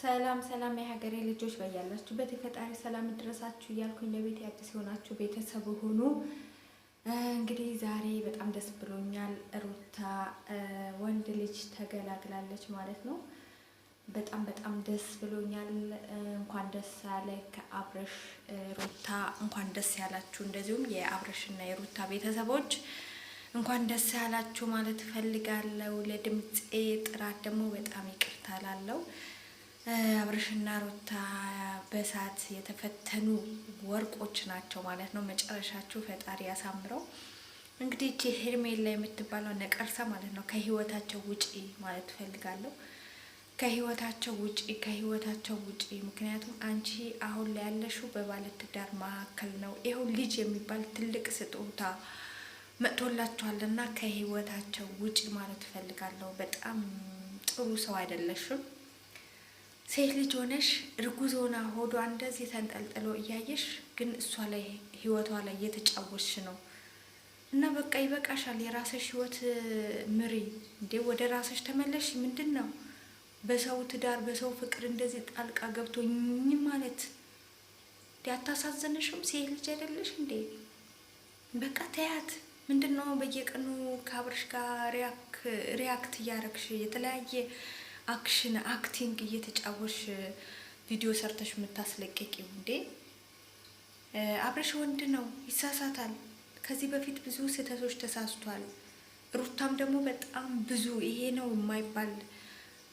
ሰላም ሰላም የሀገሬ ልጆች በያላችሁበት የፈጣሪ ሰላም ይድረሳችሁ እያልኩኝ ለቤት አዲስ የሆናችሁ ቤተሰብ ሁኑ። እንግዲህ ዛሬ በጣም ደስ ብሎኛል። ሩታ ወንድ ልጅ ተገላግላለች ማለት ነው። በጣም ደስ ብሎኛል። እንኳን ደስ ያለ ከአብርሽ ሩታ እንኳን ደስ ያላችሁ። እንደዚሁም የአብርሽና የሩታ ቤተሰቦች እንኳን ደስ ያላችሁ ማለት እፈልጋለሁ። ለድምጼ ጥራት ደግሞ በጣም ይቅርታ ላለው አብርሽና ሩታ በሳት የተፈተኑ ወርቆች ናቸው ማለት ነው። መጨረሻችሁ ፈጣሪ ያሳምረው። እንግዲህ እቺ ሄርሜላ የምትባለው ነቀርሳ ማለት ነው ከህይወታቸው ውጪ ማለት እፈልጋለሁ። ከህይወታቸው ውጪ። ምክንያቱም አንቺ አሁን ላይ ያለሽው በባለትዳር መካከል ነው። ይኸው ልጅ የሚባል ትልቅ ስጦታ መጥቶላችኋልና ከህይወታቸው ውጪ ማለት እፈልጋለሁ። በጣም ጥሩ ሰው አይደለሽም። ሴት ልጅ ሆነሽ እርጉዝ ሆና ሆዷ እንደዚህ ተንጠልጥሎ እያየሽ ግን እሷ ላይ ህይወቷ ላይ እየተጫወትሽ ነው። እና በቃ ይበቃሻል። የራስሽ ህይወት ምሪ እንዴ! ወደ ራስሽ ተመለሽ። ምንድን ነው በሰው ትዳር በሰው ፍቅር እንደዚህ ጣልቃ ገብቶ ማለት ያታሳዝንሽም? ሴት ልጅ አይደለሽ እንዴ? በቃ ተያት። ምንድን ነው በየቀኑ ከአብርሽ ጋር ሪያክት እያረግሽ የተለያየ አክቲንግ እየተጫወሽ ቪዲዮ ሰርተሽ የምታስለቀቂው እንዴ? አብርሽ ወንድ ነው፣ ይሳሳታል። ከዚህ በፊት ብዙ ስህተቶች ተሳስቷል። ሩታም ደግሞ በጣም ብዙ ይሄ ነው የማይባል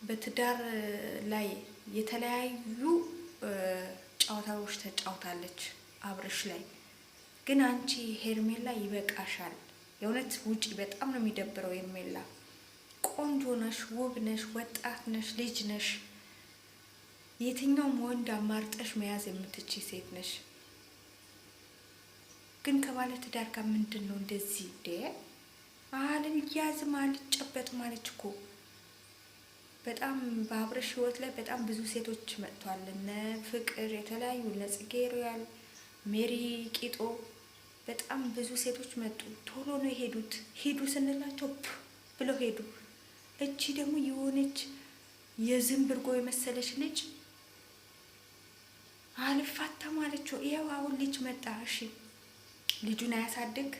በትዳር ላይ የተለያዩ ጨዋታዎች ተጫውታለች አብርሽ ላይ። ግን አንቺ ሄርሜላ ይበቃሻል። የእውነት ውጪ። በጣም ነው የሚደብረው ሄርሜላ። ቆንጆ ነሽ፣ ውብ ነሽ፣ ወጣት ነሽ፣ ልጅ ነሽ። የትኛውም ወንድ አማርጠሽ መያዝ የምትችይ ሴት ነሽ። ግን ከባለ ትዳር ጋር ምንድን ነው እንደዚህ እንዴ? አልያዝም አልጨበጥም ማለች እኮ። በጣም በአብርሽ ህይወት ላይ በጣም ብዙ ሴቶች መጥቷል። እነ ፍቅር፣ የተለያዩ እነ ጽጌ ሮያል፣ ሜሪ ቂጦ፣ በጣም ብዙ ሴቶች መጡ። ቶሎ ነው የሄዱት። ሂዱ ስንላቸው ብለው ሄዱ። እቺ ደግሞ የሆነች የዝንብርጎ የመሰለች ልጅ አልፋታም አለችው። ይኸው አሁን ልጅ መጣ። እሺ ልጁን አያሳድግ።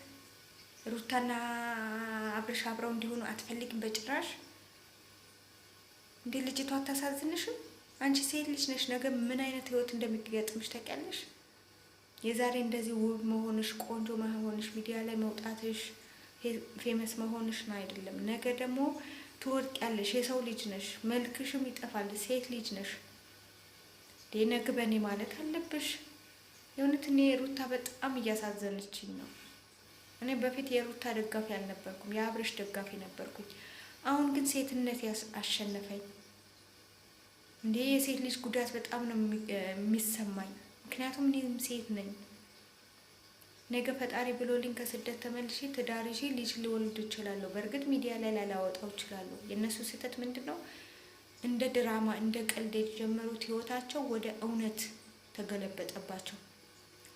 ሩታና አብርሽ አብረው እንዲሆኑ አትፈልግም በጭራሽ እንዴ? ልጅቷ አታሳዝንሽም? አንቺ ሴት ልጅ ነሽ። ነገ ምን አይነት ህይወት እንደሚገጥምሽ ታውቂያለሽ? የዛሬ እንደዚህ ውብ መሆንሽ፣ ቆንጆ መሆንሽ፣ ሚዲያ ላይ መውጣትሽ፣ ፌመስ መሆንሽ ነው አይደለም። ነገ ደግሞ ትወድቂያለሽ። የሰው ልጅ ነሽ፣ መልክሽም ይጠፋል። ሴት ልጅ ነሽ። ነገ በኔ ማለት አለብሽ። የእውነት እኔ ሩታ በጣም እያሳዘነችኝ ነው። እኔ በፊት የሩታ ደጋፊ አልነበርኩም፣ የአብርሽ ደጋፊ ነበርኩኝ። አሁን ግን ሴትነት አሸነፈኝ። እንዴ የሴት ልጅ ጉዳት በጣም ነው የሚሰማኝ። ምክንያቱም እኔም ሴት ነኝ። ነገ ፈጣሪ ብሎልኝ ከስደት ተመልሼ ትዳር ይዤ ልጅ ልወልድ እችላለሁ። በእርግጥ ሚዲያ ላይ ላላወጣው እችላለሁ። የእነሱ ስህተት ምንድን ነው? እንደ ድራማ እንደ ቀልድ የጀመሩት ህይወታቸው ወደ እውነት ተገለበጠባቸው።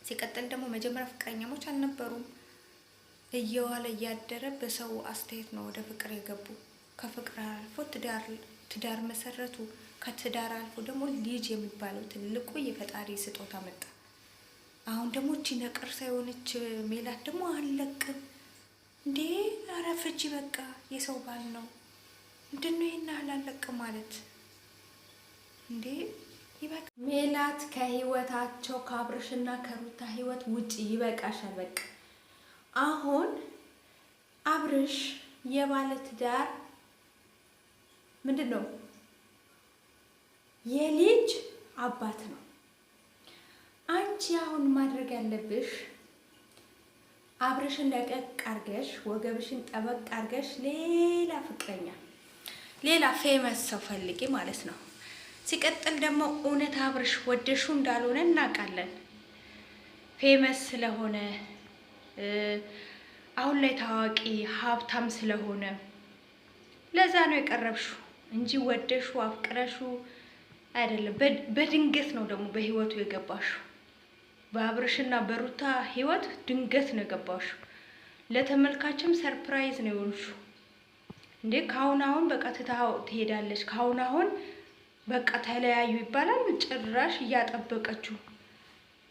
ሲቀጥል ደግሞ መጀመሪያ ፍቅረኛሞች አልነበሩም። እየዋለ እያደረ በሰው አስተያየት ነው ወደ ፍቅር የገቡ። ከፍቅር አልፎ ትዳር መሰረቱ። ከትዳር አልፎ ደግሞ ልጅ የሚባለው ትልቁ የፈጣሪ ስጦታ መጣ። አሁን ደግሞ እቺ ነቀርሳ የሆነች ሜላት ደግሞ አለቅም እንዴ! ኧረ ፍቺ በቃ። የሰው ባል ነው። ምንድነው ይሄን አላለቅም ማለት እንዴ? ይበቃ። ሜላት ከህይወታቸው ከአብርሽና ከሩታ ህይወት ውጪ። ይበቃሻል በቃ። አሁን አብርሽ የባለ ትዳር ምንድን ነው የልጅ አባት ነው። አንቺ አሁን ማድረግ ያለብሽ አብርሽን ለቀቅ አርገሽ ወገብሽን ጠበቅ አርገሽ ሌላ ፍቅረኛ፣ ሌላ ፌመስ ሰው ፈልጊ ማለት ነው። ሲቀጥል ደግሞ እውነት አብርሽ ወደሹ እንዳልሆነ እናውቃለን። ፌመስ ስለሆነ አሁን ላይ ታዋቂ ሀብታም ስለሆነ ለዛ ነው የቀረብሽው እንጂ ወደሹ አፍቅረሹ አይደለም። በድንገት ነው ደግሞ በህይወቱ የገባሽው። በአብርሽና በሩታ ህይወት ድንገት ነው የገባሽው። ለተመልካችም ሰርፕራይዝ ነው የሆንሽው። እንዴ ካሁን አሁን በቃ ትሄዳለች። ካሁን አሁን በቃ ተለያዩ ይባላል። ጭራሽ እያጠበቀችው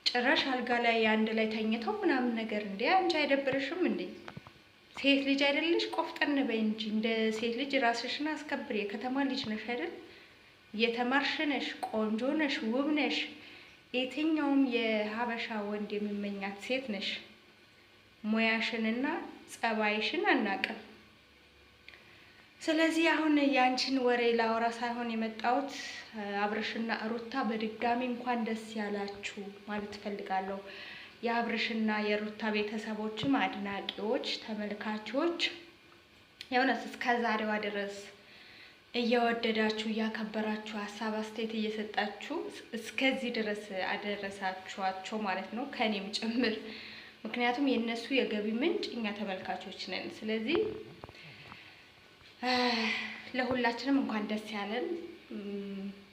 ጭራሽ አልጋ ላይ አንድ ላይ ተኝተው ምናምን ነገር። እንዴ አንቺ አይደብርሽም እንዴ? ሴት ልጅ አይደለሽ? ቆፍጠን በይ እንጂ እንደ ሴት ልጅ ራስሽን አስከብሪ። የከተማ ልጅ ነሽ አይደል? የተማርሽ ነሽ፣ ቆንጆ ነሽ፣ ውብ ነሽ። የትኛውም የሀበሻ ወንድ የሚመኛት ሴት ነሽ። ሙያሽንና ጸባይሽን አናቅም። ስለዚህ አሁን ያንቺን ወሬ ላወራ ሳይሆን የመጣሁት አብርሽና ሩታ በድጋሚ እንኳን ደስ ያላችሁ ማለት ፈልጋለሁ። የአብርሽና የሩታ ቤተሰቦችም አድናቂዎች፣ ተመልካቾች የእውነት እስከ ዛሬዋ ድረስ እየወደዳችሁ እያከበራችሁ ሀሳብ አስተያየት እየሰጣችሁ እስከዚህ ድረስ አደረሳችኋቸው ማለት ነው፣ ከኔም ጭምር። ምክንያቱም የነሱ የገቢ ምንጭ እኛ ተመልካቾች ነን። ስለዚህ ለሁላችንም እንኳን ደስ ያለን።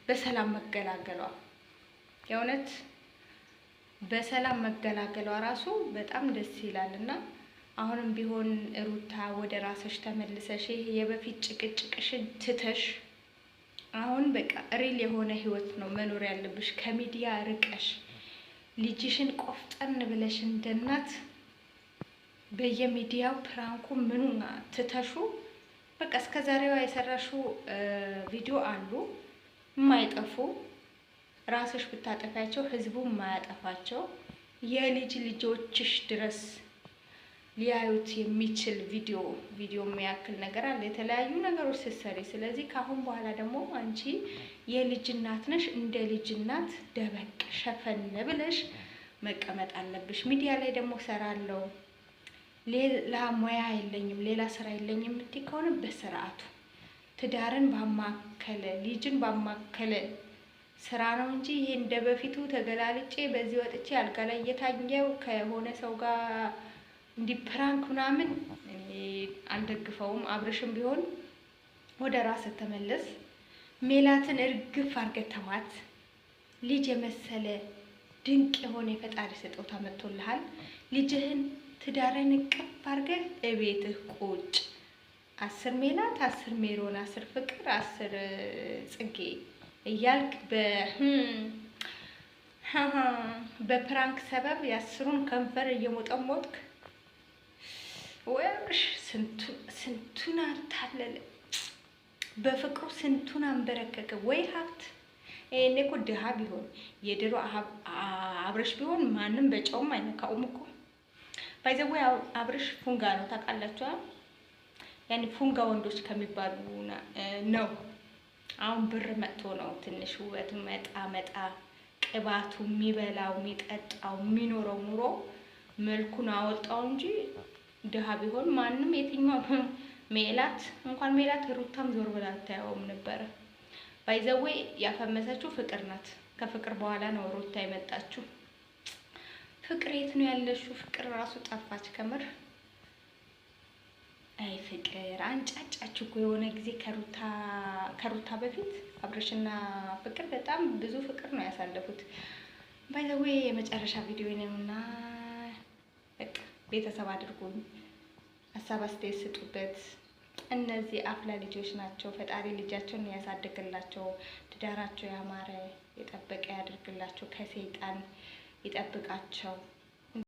በሰላም መገላገሏ የእውነት በሰላም መገላገሏ ራሱ በጣም ደስ ይላልና አሁንም ቢሆን ሩታ ወደ ራስሽ ተመልሰሽ የበፊት ጭቅጭቅሽን ትተሽ አሁን በቃ ሪል የሆነ ህይወት ነው መኖር ያለብሽ። ከሚዲያ ርቀሽ ልጅሽን ቆፍጠን ብለሽ እንደናት በየሚዲያው ፕራንኩ ምኑ ትተሹ በቃ እስከዛሬዋ የሰራሽው ቪዲዮ አሉ የማይጠፉ ራስሽ ብታጠፋቸው ህዝቡ የማያጠፋቸው የልጅ ልጆችሽ ድረስ ሊያዩት የሚችል ቪዲዮ የሚያክል ነገር አለ፣ የተለያዩ ነገሮች ስትሰሪ። ስለዚህ ከአሁን በኋላ ደግሞ አንቺ የልጅ እናት ነሽ። እንደ ልጅ እናት ደበቅ ሸፈን ብለሽ መቀመጥ አለብሽ። ሚዲያ ላይ ደግሞ ሰራለው ሌላ ሙያ የለኝም ሌላ ስራ የለኝም የምትይ ከሆነ በስርዓቱ ትዳርን ባማከለ ልጅን ባማከለ ስራ ነው እንጂ ይሄ እንደ በፊቱ ተገላልጬ በዚህ ወጥቼ አልጋ ላይ እየታኘው ከሆነ ሰው ጋር እንዲህ ፕራንክ ምናምን አልደግፈውም። አብርሽም ቢሆን ወደ ራስ ተመለስ። ሜላትን እርግፍ አድርገህ ተዋት። ልጅ የመሰለ ድንቅ የሆነ የፈጣሪ ስጦታ መጥቶልሃል። ልጅህን ትዳርን እቅፍ አድርገህ እቤትህ ቁጭ 10 ሜላት 10 ሜሮን 10 ፍቅር 10 ጽጌ እያልክ በፕራንክ ሰበብ የ10ሩን ከንፈር እየሞጠሞጥክ ወይሽ ስንቱን አታለለ፣ በፍቅሩ ስንቱን አንበረከከ። ወይ ሀብት እኔ እኮ ድሃ ቢሆን የድሮ አብርሽ ቢሆን ማንም በጨውም አይነካውም እኮ። ባይዘው አብርሽ ፉንጋ ነው ታውቃላችሁ። ያኔ ፉንጋ ወንዶች ከሚባሉ ነው። አሁን ብር መጥቶ ነው ትንሽ ውበት መጣ ቅባቱ የሚበላው የሚጠጣው የሚኖረው ኑሮ መልኩን አወጣው እንጂ ድሃ ቢሆን ማንም የትኛው ሜላት እንኳን ሜላት ሩታም ዞር ብላ አታየውም ነበር። ባይዘው ያፈመሰችው ፍቅር ናት። ከፍቅር በኋላ ነው ሩታ የመጣችው። ፍቅር የት ነው ያለሽው? ፍቅር ራሱ ጠፋች ከምር። አይ ፍቅር አንጫጫችሁ እኮ የሆነ ጊዜ ከሩታ በፊት አብርሽና ፍቅር በጣም ብዙ ፍቅር ነው ያሳለፉት። ባይዘው የመጨረሻ ቪዲዮ ነውና በቃ ቤተሰብ አድርጉኝ፣ ሀሳብ አስተያየት ስጡበት። እነዚህ አፍላ ልጆች ናቸው። ፈጣሪ ልጃቸውን ያሳድግላቸው፣ ትዳራቸው ያማረ የጠበቀ ያድርግላቸው፣ ከሰይጣን ይጠብቃቸው።